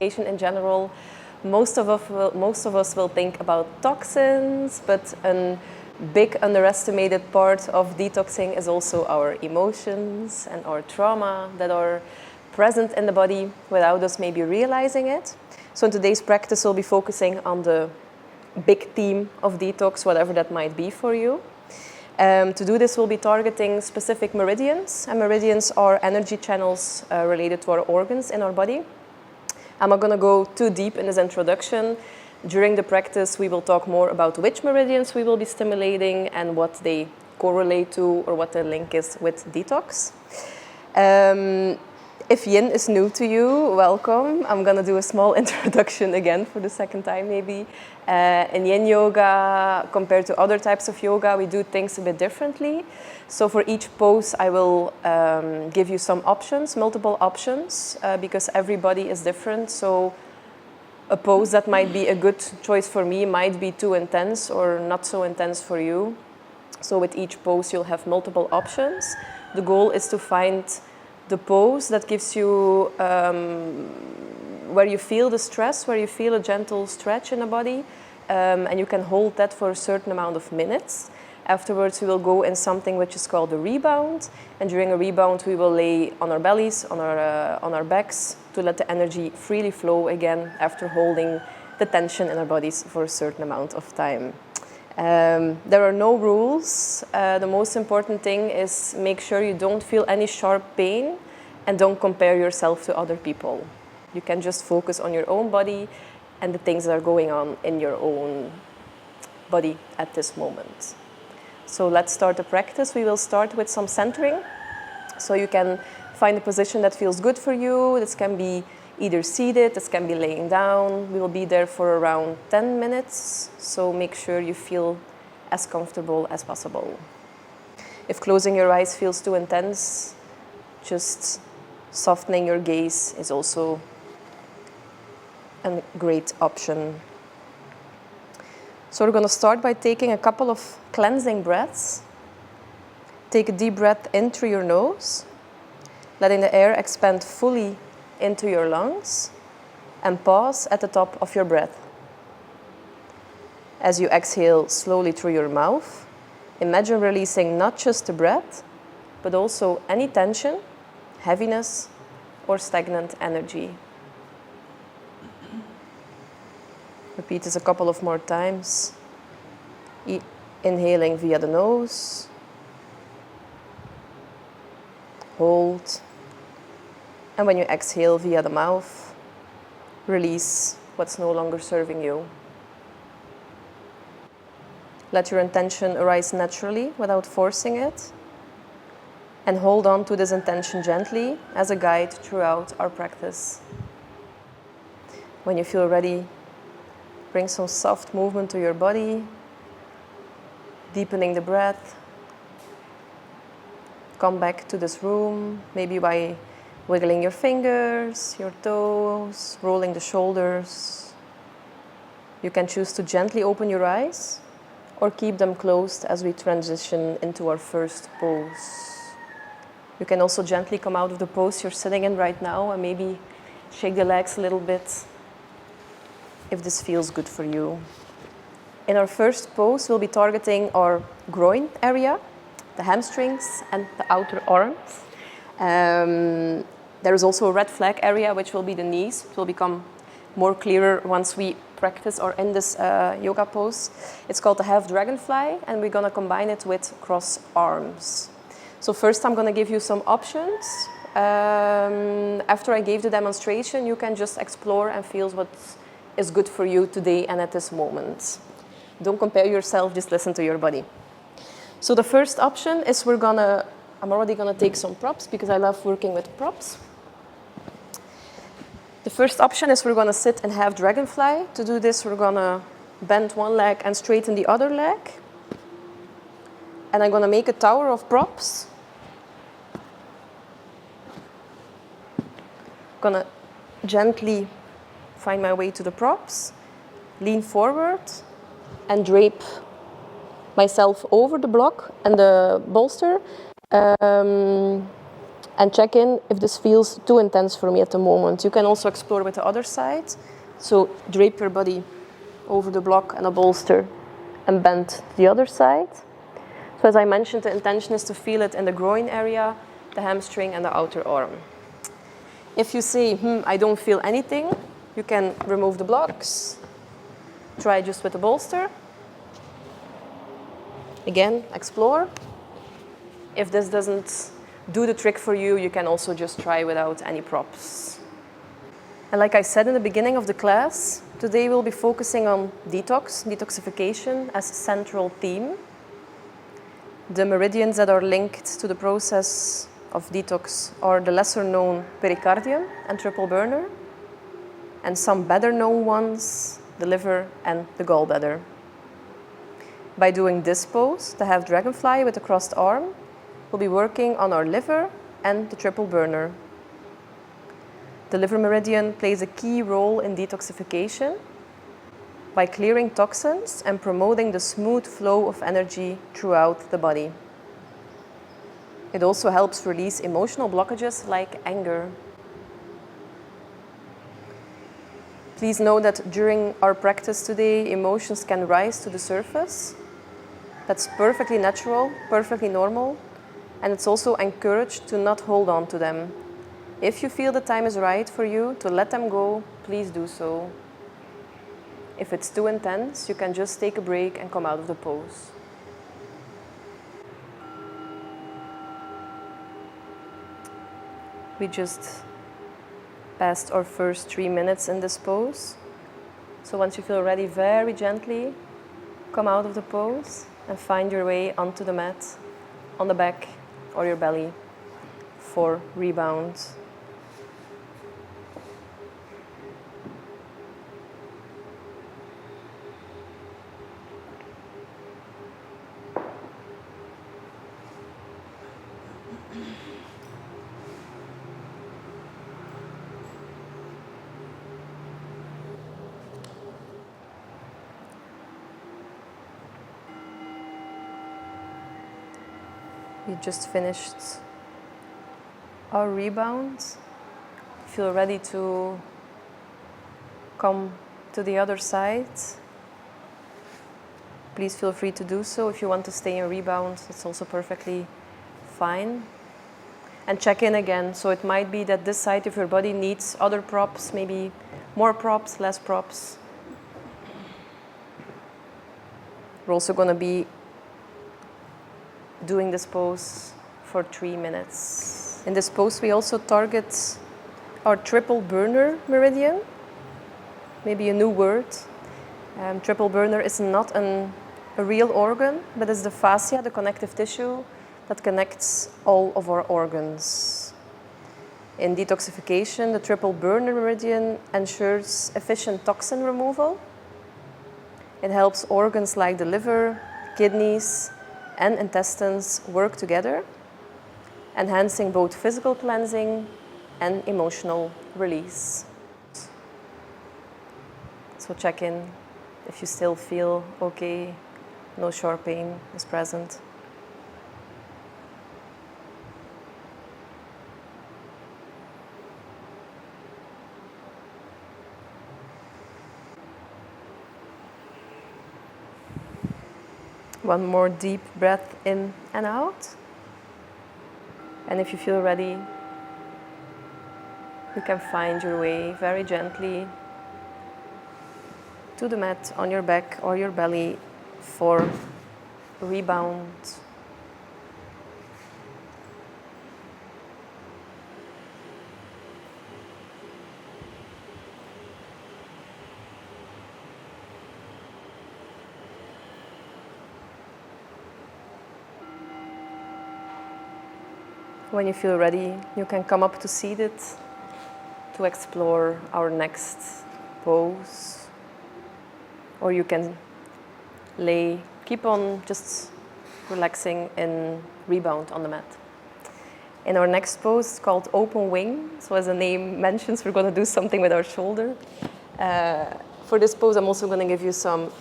information in general. Most of us will think about toxins, but a big underestimated part of detoxing is also our emotions and our trauma that are present in the body without us maybe realizing it. So in today's practice, we'll be focusing on the big theme of detox, whatever that might be for you. To do this, we'll be targeting specific meridians, and meridians are energy channels related to our organs in our body. I'm not going to go too deep in this introduction. During the practice, we will talk more about which meridians we will be stimulating and what they correlate to or what the link is with detox. If Yin is new to you, welcome. I'm going to do a small introduction again for the second time maybe. In Yin yoga, compared to other types of yoga, we do things a bit differently. So for each pose, I will give you some options, multiple options, because everybody is different. So a pose that might be a good choice for me might be too intense or not so intense for you. So with each pose, you'll have multiple options. The goal is to find the pose that gives you, where you feel the stress, where you feel a gentle stretch in the body, and you can hold that for a certain amount of minutes. Afterwards, we will go in something which is called a rebound, and during a rebound, we will lay on our bellies, on our backs, to let the energy freely flow again after holding the tension in our bodies for a certain amount of time. There are no rules. The most important thing is make sure you don't feel any sharp pain and don't compare yourself to other people. You can just focus on your own body and the things that are going on in your own body at this moment. So let's start the practice. We will start with some centering. So you can find a position that feels good for you. This can be either seated, this can be laying down. We will be there for around 10 minutes, so make sure you feel as comfortable as possible. If closing your eyes feels too intense, just softening your gaze is also a great option. So we're going to start by taking a couple of cleansing breaths. Take a deep breath in through your nose, letting the air expand fully into your lungs, and pause at the top of your breath. As you exhale slowly through your mouth, imagine releasing not just the breath, but also any tension, heaviness, or stagnant energy. Repeat this a couple of more times. Inhaling via the nose. Hold. And when you exhale via the mouth, release what's no longer serving you. Let your intention arise naturally without forcing it. And hold on to this intention gently as a guide throughout our practice. When you feel ready, bring some soft movement to your body, deepening the breath. Come back to this room, maybe by wiggling your fingers, your toes, rolling the shoulders. You can choose to gently open your eyes or keep them closed as we transition into our first pose. You can also gently come out of the pose you're sitting in right now and maybe shake the legs a little bit if this feels good for you. In our first pose, we'll be targeting our groin area, the hamstrings and the outer arms. There is also a red flag area, which will be the knees. It will become more clearer once we practice or in this yoga pose. It's called the half dragonfly, and we're going to combine it with cross arms. So first I'm going to give you some options. After I gave the demonstration, you can just explore and feel what is good for you today and at this moment. Don't compare yourself, just listen to your body. So the first option is I'm already going to take some props because I love working with props. The first option is we're going to sit in half dragonfly. To do this, we're going to bend one leg and straighten the other leg. And I'm going to make a tower of props. I'm going to gently find my way to the props, lean forward, and drape myself over the block and the bolster. And And check in if this feels too intense for me at the moment. You can also explore with the other side. So drape your body over the block and a bolster and bend to the other side. So as I mentioned, the intention is to feel it in the groin area, the hamstring and the outer arm. If you say, I don't feel anything, you can remove the blocks. Try just with the bolster. Again, explore. If this doesn't do the trick for you, you can also just try without any props. And like I said in the beginning of the class, today we'll be focusing on detoxification as a central theme. The meridians that are linked to the process of detox are the lesser known pericardium and triple burner, and some better known ones, the liver and the gallbladder. By doing this pose, the half dragonfly with the crossed arm, we'll be working on our liver and the triple burner. The liver meridian plays a key role in detoxification by clearing toxins and promoting the smooth flow of energy throughout the body. It also helps release emotional blockages like anger. Please know that during our practice today, emotions can rise to the surface. That's perfectly natural, perfectly normal, and it's also encouraged to not hold on to them. If you feel the time is right for you to let them go, please do so. If it's too intense, you can just take a break and come out of the pose. We just passed our first 3 minutes in this pose. So once you feel ready, very gently come out of the pose and find your way onto the mat, on the back or your belly for rebound. We just finished our rebound. Feel ready to come to the other side. Please feel free to do so. If you want to stay in rebound, it's also perfectly fine. And check in again. So it might be that this side of your body needs other props, maybe more props, less props. We're also going to be doing this pose for 3 minutes. In this pose, we also target our triple burner meridian. Maybe a new word. Triple burner is not a real organ, but it's the fascia, the connective tissue that connects all of our organs. In detoxification, the triple burner meridian ensures efficient toxin removal. It helps organs like the liver, kidneys, and intestines work together, enhancing both physical cleansing and emotional release. So check in if you still feel okay, no sharp pain is present. One more deep breath in and out. And if you feel ready, you can find your way very gently to the mat on your back or your belly for rebound. When you feel ready, you can come up to seated to explore our next pose. Or you can keep on just relaxing in rebound on the mat. In our next pose, it's called open wing. So as the name mentions, we're going to do something with our shoulder. For this pose, I'm also going to give you some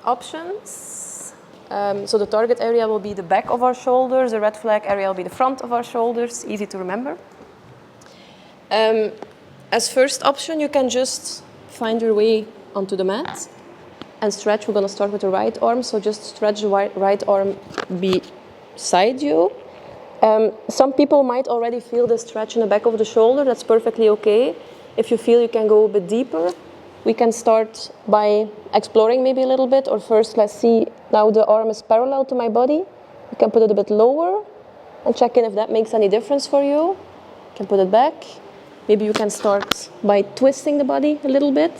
options. So the target area will be the back of our shoulders, the red flag area will be the front of our shoulders, easy to remember. As first option, you can just find your way onto the mat and stretch. We're going to start with the right arm, so just stretch the right arm beside you. Some people might already feel the stretch in the back of the shoulder. That's perfectly okay. If you feel you can go a bit deeper, we can start by exploring maybe a little bit. Or first, let's see, now the arm is parallel to my body. You can put it a bit lower and check in if that makes any difference for you. You can put it back. Maybe you can start by twisting the body a little bit.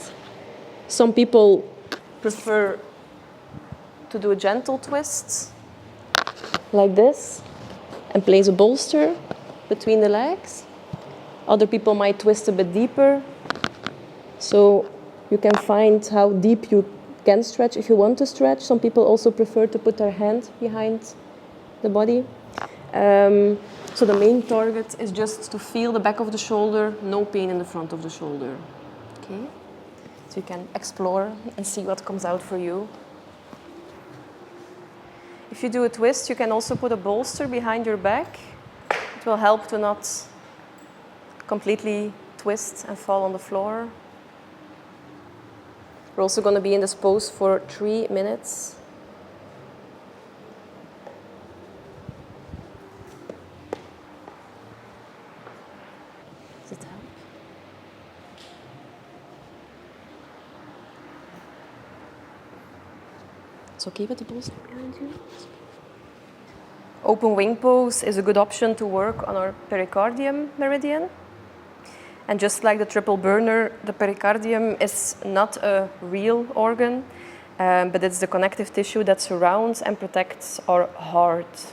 Some people prefer to do a gentle twist, like this, and place a bolster between the legs. Other people might twist a bit deeper. So you can find how deep you can stretch if you want to stretch. Some people also prefer to put their hand behind the body. So the main target is just to feel the back of the shoulder, no pain in the front of the shoulder. Okay? So you can explore and see what comes out for you. If you do a twist, you can also put a bolster behind your back. It will help to not completely twist and fall on the floor. We're also going to be in this pose for 3 minutes. Does it help? It's okay with the bolster behind you? Open wing pose is a good option to work on our pericardium meridian. And just like the triple burner, the pericardium is not a real organ, but it's the connective tissue that surrounds and protects our heart.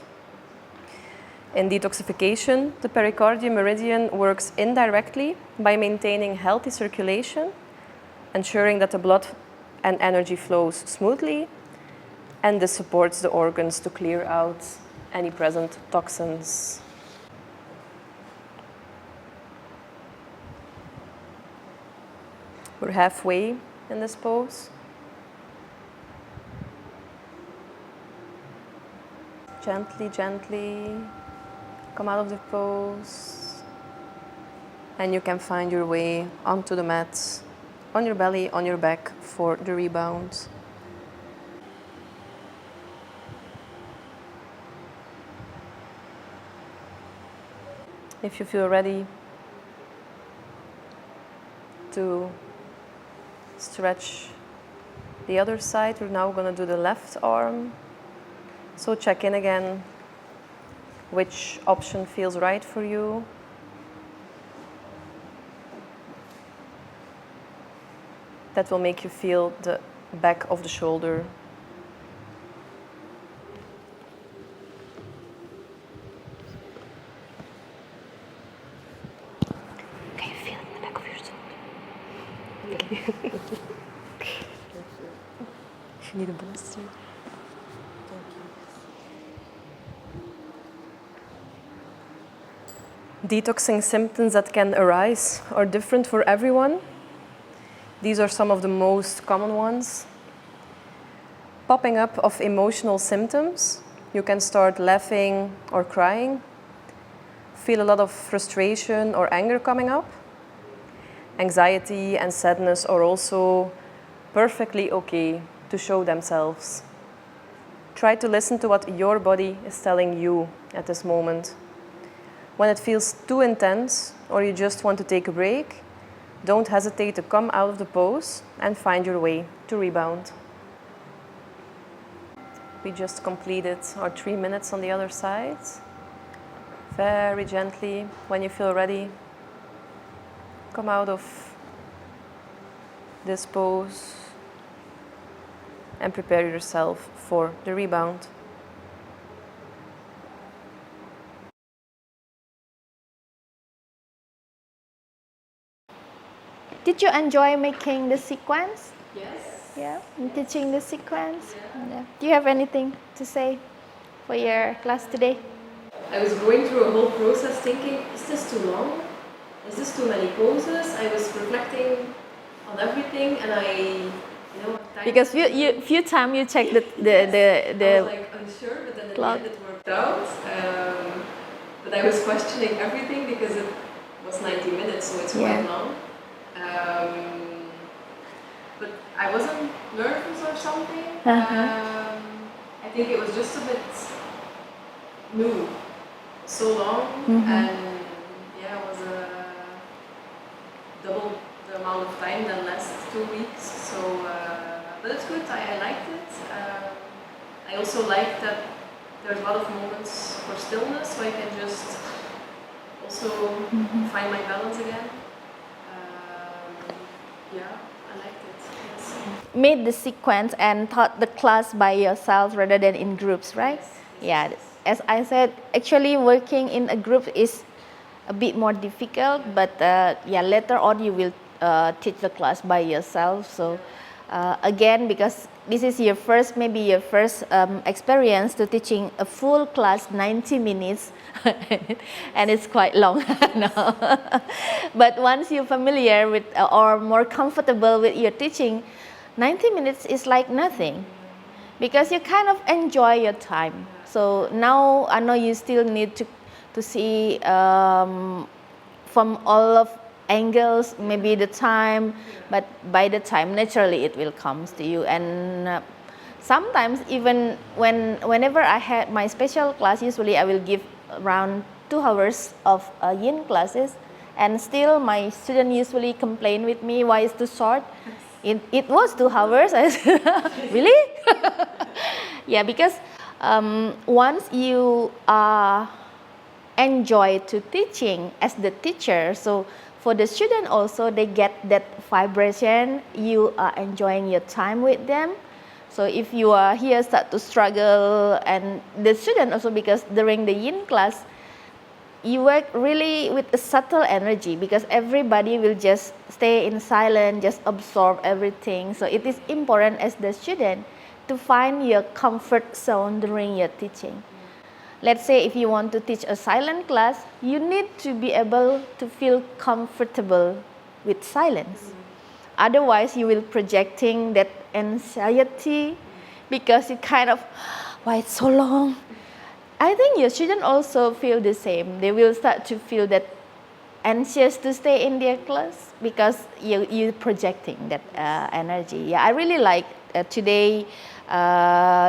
In detoxification, the pericardium meridian works indirectly by maintaining healthy circulation, ensuring that the blood and energy flows smoothly, and this supports the organs to clear out any present toxins. We're halfway in this pose. Gently, gently come out of the pose. And you can find your way onto the mat, on your belly, on your back for the rebound. If you feel ready to stretch the other side, we're now going to do the left arm. So check in again which option feels right for you. That will make you feel the back of the shoulder. Can you feel it in the back of your shoulder? Okay. If you need a bolster. Detoxing symptoms that can arise are different for everyone. These are some of the most common ones. Popping up of emotional symptoms. You can start laughing or crying. Feel a lot of frustration or anger coming up. Anxiety and sadness are also perfectly okay to show themselves. Try to listen to what your body is telling you at this moment. When it feels too intense or you just want to take a break, don't hesitate to come out of the pose and find your way to rebound. We just completed our 3 minutes on the other side. Very gently, when you feel ready, come out of this pose and prepare yourself for the rebound. Did you enjoy making the sequence? Yes. Yeah, and teaching the sequence? Yeah. Do you have anything to say for your class today? I was going through a whole process thinking, is this too long? Is this too many poses? I was reflecting on everything and I Because few time you check the I was like unsure, but then at clock. the end it worked out. But I was questioning everything because it was 90 minutes, so it's quite long. But I wasn't nervous or something. I think it was just a bit new, so long, and yeah, it was double the amount of time than last 2 weeks. So, but it's good. I liked it. I also like that there's a lot of moments for stillness, so I can just also find my balance again. Yeah, I liked it. Yes. Made the sequence and taught the class by yourself rather than in groups, right? Yes. Yeah. As I said, actually working in a group is a bit more difficult, but later on you will teach the class by yourself. So again, because this is your first experience to teaching a full class 90 minutes and it's quite long now. But once you're familiar with or more comfortable with your teaching, 90 minutes is like nothing because you kind of enjoy your time. So now I know you still need to see from all of angles, maybe the time, but by the time naturally it will come to you. And sometimes even whenever I had my special class, usually I will give around 2 hours of yin classes, and still my student usually complain with me, why it's too short. It was 2 hours. I said, really? Yeah, because once you enjoy to teaching as the teacher, so for the student also they get that vibration, you are enjoying your time with them. So if you are here start to struggle, and the student also, because during the yin class you work really with a subtle energy, because everybody will just stay in silence, just absorb everything. So it is important as the student to find your comfort zone during your teaching. Let's say if you want to teach a silent class, you need to be able to feel comfortable with silence. Otherwise, you will projecting that anxiety because you kind of, why it's so long? I think your students also feel the same. They will start to feel that anxious to stay in their class because you're projecting that energy. Yeah, I really like today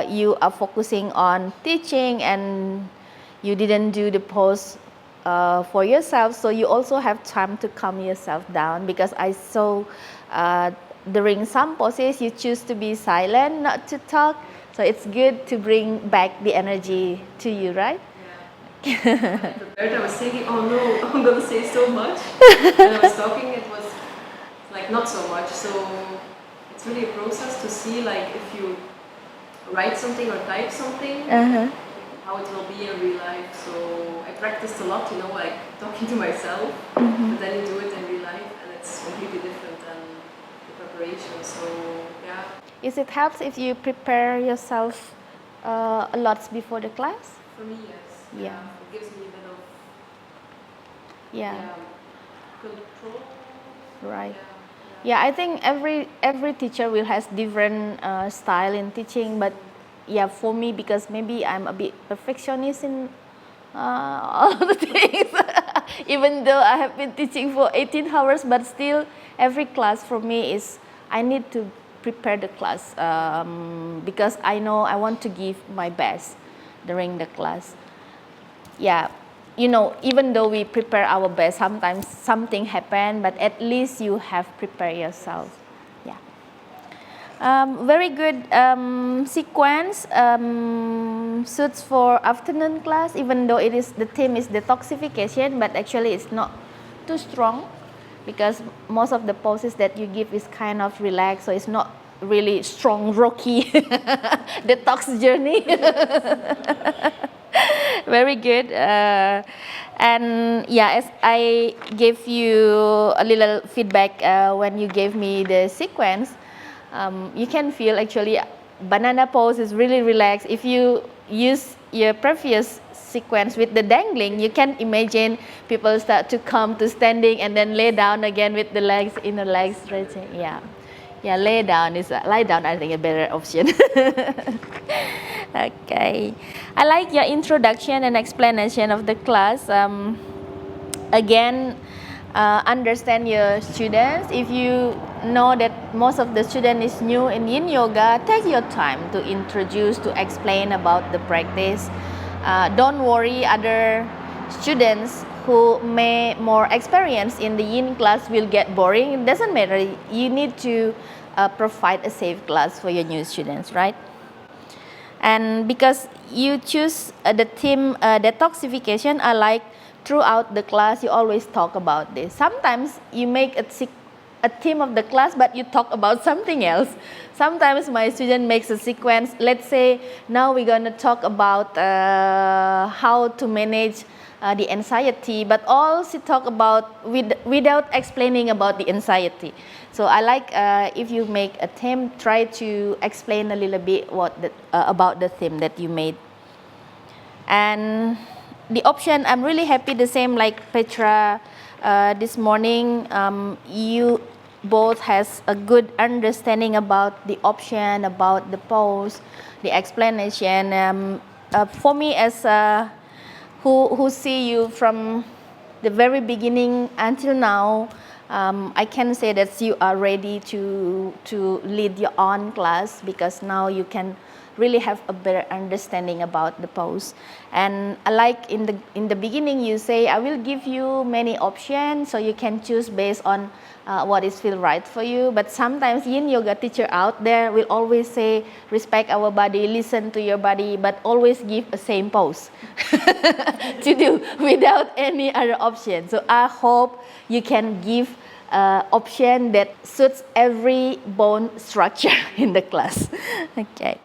you are focusing on teaching and you didn't do the pose for yourself, so you also have time to calm yourself down, because I saw during some poses you choose to be silent, not to talk. So it's good to bring back the energy to you, right? Yeah. I was thinking, oh no, I'm gonna say so much. When I was talking, it was like not so much. So it's really a process to see, like, if you write something or type something, how it will be in real life. So I practiced a lot, like talking to myself, but then you do it in real life, and it's completely different than the preparation. So yeah. Is it helps if you prepare yourself a lot before the class? For me, yes. Yeah. It gives me a bit of control. Right. Yeah, I think every teacher will has different style in teaching, but yeah, for me, because maybe I'm a bit perfectionist in all the things, even though I have been teaching for 18 hours, but still every class for me is, I need to prepare the class because I know I want to give my best during the class. Yeah, even though we prepare our best, sometimes something happen, but at least you have prepared yourself. Yeah. Very good sequence suits for afternoon class, even though the theme is detoxification, but actually it's not too strong, because most of the poses that you give is kind of relaxed, so it's not really strong, rocky detox journey. Very good. And yeah, as I gave you a little feedback when you gave me the sequence, you can feel actually banana pose is really relaxed. If you use your previous sequence with the dangling, you can imagine people start to come to standing and then lay down again with the legs, inner legs stretching. Yeah, Yeah, lie down, I think, a better option. Okay. I like your introduction and explanation of the class. Again, understand your students. If you know that most of the student is new in yin yoga, take your time to introduce, to explain about the practice. Don't worry, other students who may more experience in the yin class will get boring. It doesn't matter. You need to provide a safe class for your new students, right? And because you choose the theme detoxification, I like throughout the class you always talk about this. Sometimes you make a theme of the class, but you talk about something else. Sometimes my student makes a sequence. Let's say now we're gonna talk about how to manage the anxiety, but all she talk about without explaining about the anxiety. So I like if you make a theme, try to explain a little bit about the theme that you made. And the option, I'm really happy, the same like Petra this morning, you both has a good understanding about the option, about the pose, the explanation. For me, as who see you from the very beginning until now, I can say that you are ready to lead your own class, because now you can really have a better understanding about the pose. And I like in the beginning you say, I will give you many options so you can choose based on what is feel right for you. But sometimes yin yoga teacher out there will always say, respect our body, listen to your body, but always give a same pose to do without any other option. So I hope you can give option that suits every bone structure in the class. Okay.